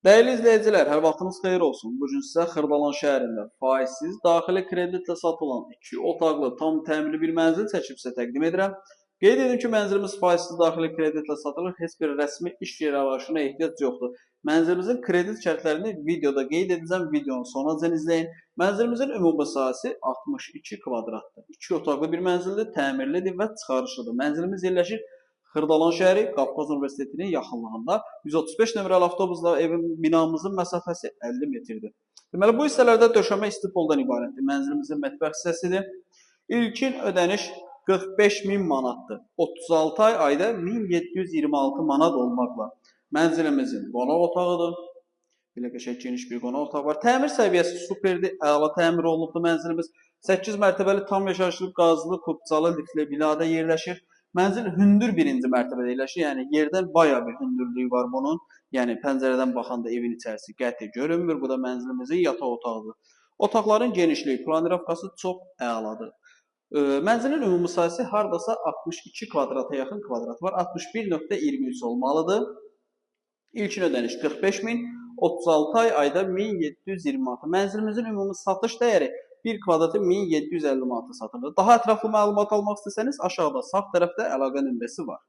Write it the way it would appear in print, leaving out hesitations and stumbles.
Dəyərli izləyicilər, hər vaxtınız xeyir olsun. Bu gün sizə Xırdalan şəhərində faizsiz daxili kreditlə satılan 2 otaqlı tam təmirli bir mənzil çəkib sizə təqdim edirəm. Qeyd edim ki, mənzilimiz faizsiz daxili kreditlə satılır. Heç bir rəsmi iş yeri arayışına ehtiyac yoxdur. Mənzilimizin kredit şərtlərini videoda qeyd edəcəm. Videonun sonucan izləyin. Mənzilimizin ümumi sahəsi 62 kvadratdır. 2 otaqlı bir mənzildir, təmirlidir və çıxarışlıdır. Mənzilimiz yerləşir Xırdalan şəhəri Qafqaz Universitetinin yaxınlığında 135 nömrəli avtobusla binamızın məsafəsi 50 metrdir. Deməli, bu hissələrdə döşəmə isti poldan ibarətdir. Mənzilimizin mətbəx hissəsidir. İlkin ödəniş 45.000 manatdır. 36 ayda 1726 manat olmaqla. Mənzilimizin qonaq otağıdır. Belə qəşəng geniş bir qonaq otağı var. Təmir səviyyəsi superdir, əla təmir olunubdur mənzilimiz. 8 mərtəbəli tam yaşayışlı qazlı kubcalı liftli binada yerləşir. Mənzil hündür birinci mərtəbədə yerləşir. Yəni yerdən bayağı bir hündürlüyü var bunun. Yəni pəncərədən baxanda evin içərisi qəti görünmür. Bu da mənzilimizin yataq otağıdır. Otaqların genişliyi, planirovkası çox əladır. Mənzilin ümumi sahəsi hardasa 62 kvadrata yaxın kvadrat var. 61.23 olmalıdır. İlkin ödəniş 45.000, 36 ayda 1726. Mənzilimizin ümumi satış dəyəri 1 kvadratı 1750 manata satılır. Daha ətraflı məlumat almaq istəsəniz aşağıda sağ tərəfdə əlaqə nömrəsi var.